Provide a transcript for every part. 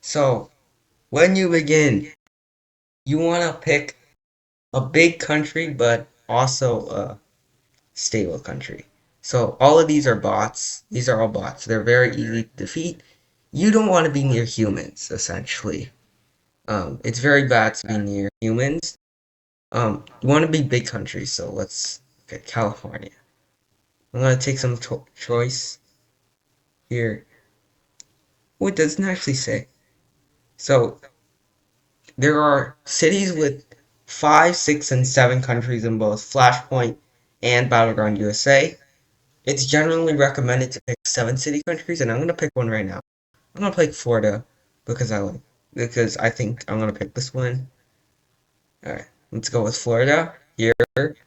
So, when you begin, you want to pick a big country, but also a stable country. So, all of these are bots. These are all bots. They're very easy to defeat. You don't want to be near humans, essentially. It's very bad to be near humans. You want to be big countries, so let's look at California. I'm gonna take some choice here. Oh, it doesn't actually say. So there are cities with 5, 6, and 7 countries in both Flashpoint and Battleground USA. It's generally recommended to pick 7 city countries, and I'm gonna pick one right now. I'm gonna pick Florida because I think I'm gonna pick this one. Alright, let's go with Florida here. Alright,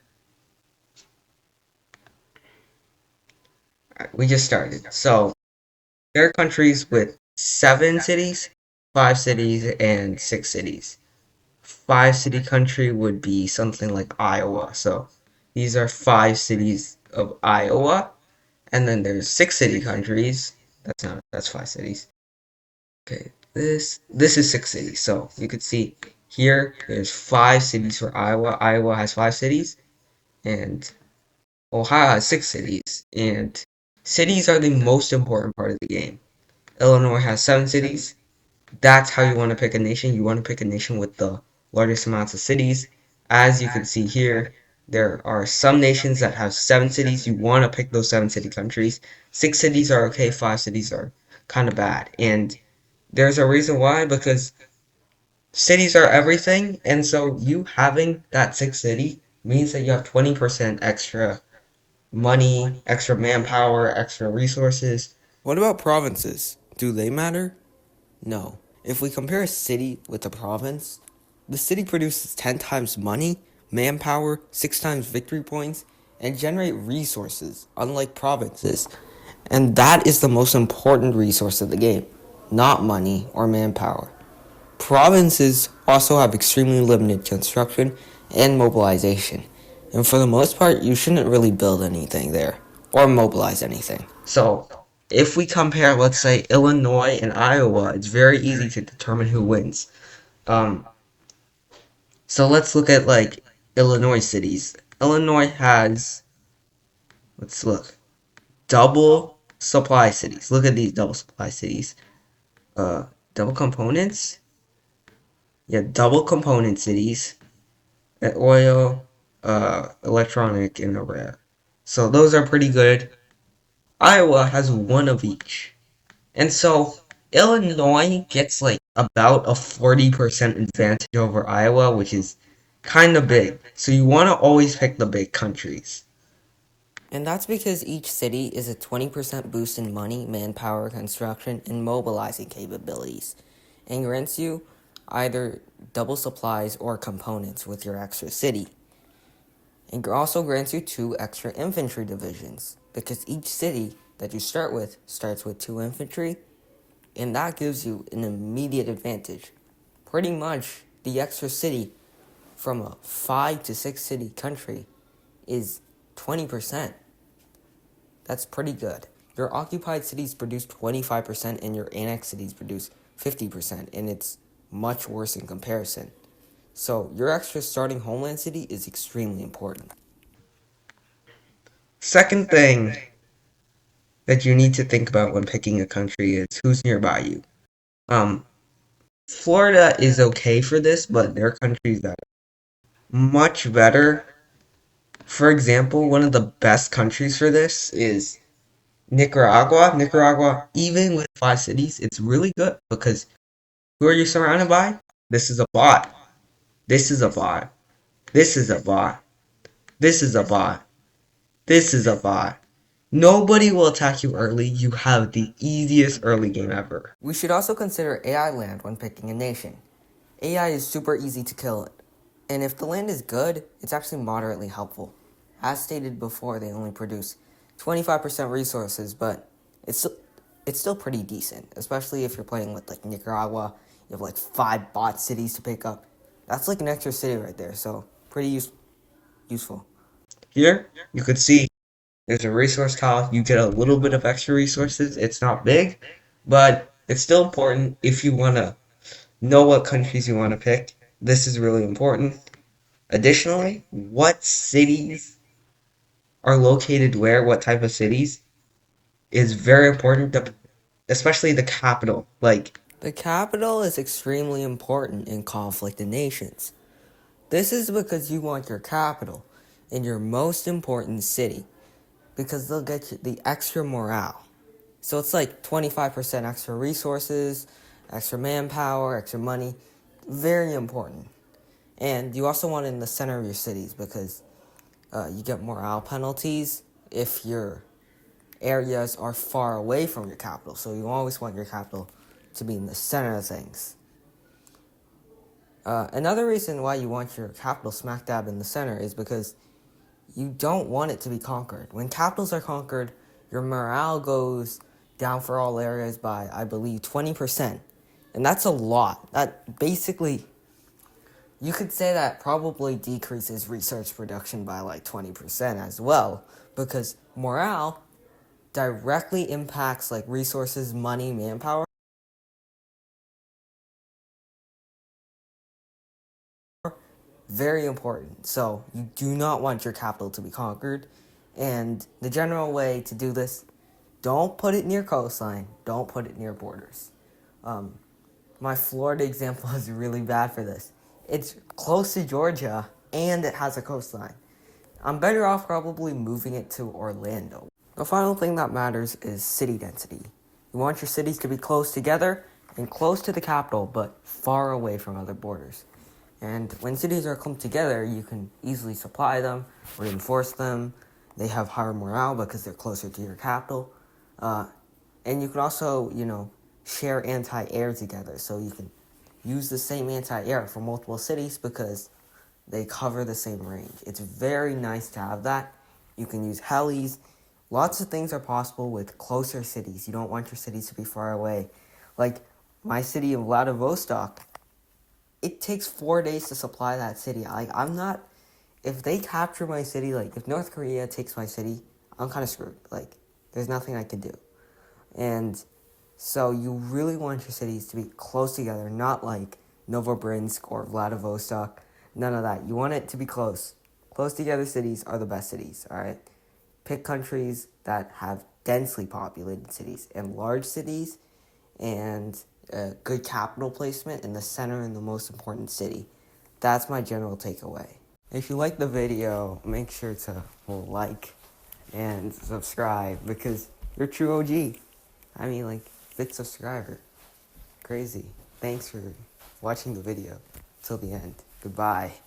we just started. So there are countries with 7 cities, 5 cities, and 6 cities. 5 city country would be something like Iowa. So these are 5 cities of Iowa, and then there's 6 city countries. That's 5 cities. Okay, this is 6 cities. So you could see here there's 5 cities for Iowa. Iowa has 5 cities, and Ohio has 6 cities. And cities are the most important part of the game. Illinois has 7 cities. That's how you want to pick a nation. You want to pick a nation with the largest amounts of cities. As you can see here, there are some nations that have 7 cities. You want to pick those 7 city countries. 6 cities are okay, 5 cities are kind of bad. And there's a reason why, because cities are everything. And so you having that 6 city means that you have 20% extra money, extra manpower, extra resources. What about provinces? Do they matter? No. If we compare a city with a province, the city produces 10 times money, manpower, 6 times victory points, and generate resources, unlike provinces. And that is the most important resource of the game, not money or manpower. Provinces also have extremely limited construction and mobilization. And for the most part, you shouldn't really build anything there or mobilize anything. So if we compare, let's say, Illinois and Iowa, it's very easy to determine who wins. Um, so let's look at like Illinois cities. Illinois has, let's look, double supply cities. Look at these double supply cities. Uh, Double components. Yeah, double component cities. Oil, electronic, and a rare. So those are pretty good. Iowa has one of each. And so Illinois gets like about a 40% advantage over Iowa, which is kind of big. So you want to always pick the big countries. And that's because each city is a 20% boost in money, manpower, construction, and mobilizing capabilities, and grants you either double supplies or components with your extra city. It also grants you 2 extra infantry divisions, because each city that you start with starts with 2 infantry, and that gives you an immediate advantage. Pretty much, the extra city from a 5 to 6 city country is 20%. That's pretty good. Your occupied cities produce 25% and your annexed cities produce 50%, and it's much worse in comparison. So, your extra starting homeland city is extremely important. Second thing that you need to think about when picking a country is who's nearby you. Um, Florida is okay for this, but there are countries that are much better. For example, one of the best countries for this is Nicaragua. Nicaragua, even with 5 cities, it's really good because who are you surrounded by? This is a bot. This is a bot. This is a bot. This is a bot. This is a bot. Nobody will attack you early. You have the easiest early game ever. We should also consider AI land when picking a nation. AI is super easy to kill, and if the land is good, it's actually moderately helpful. As stated before, they only produce 25% resources, but it's it's still pretty decent, especially if you're playing with like Nicaragua. You have like 5 bot cities to pick up. That's like an extra city right there, so pretty useful. Here, you could see there's a resource tile. You get a little bit of extra resources. It's not big, but It's still important if you want to know what countries you want to pick. This is really important. Additionally, what cities are located where, what type of cities, is very important, especially the capital. Like, The capital is extremely important in conflict in nations. This is because you want your capital in your most important city because they'll get you the extra morale. So it's like 25% extra resources, extra manpower, extra money. Very important. And you also want it in the center of your cities because you get morale penalties if your areas are far away from your capital. So you always want your capital to be in the center of things. Another reason why you want your capital smack dab in the center is because you don't want it to be conquered. When capitals are conquered, your morale goes down for all areas by, I believe, 20%. And that's a lot. That basically, you could say that probably decreases research production by like 20% as well, because morale directly impacts like resources, money, manpower. Very important. So you do not want your capital to be conquered. And the general way to do this, don't put it near coastline. Don't put it near borders. Um, my Florida example is really bad for this. It's close to Georgia and it has a coastline. I'm better off probably moving it to Orlando. The final thing that matters is city density. You want your cities to be close together and close to the capital, but far away from other borders. And when cities are clumped together, you can easily supply them, reinforce them. They have higher morale because they're closer to your capital. And you can also, share anti-air together. So you can use the same anti-air for multiple cities because they cover the same range. It's very nice to have that. You can use helis. Lots of things are possible with closer cities. You don't want your cities to be far away. Like my city of Vladivostok, it takes 4 days to supply that city. Like I'm not, if they capture my city, like if North Korea takes my city, I'm kind of screwed. Like there's nothing I can do. And so you really want your cities to be close together, not like Novobrinsk or Vladivostok. None of that. You want it to be close. Close together cities are the best cities, all right? Pick countries that have densely populated cities and large cities and good capital placement in the center and the most important city. That's my general takeaway. If you like the video, make sure to like and subscribe because you're a true OG. I mean, like, fifth subscriber. Crazy. Thanks for watching the video till the end. Goodbye.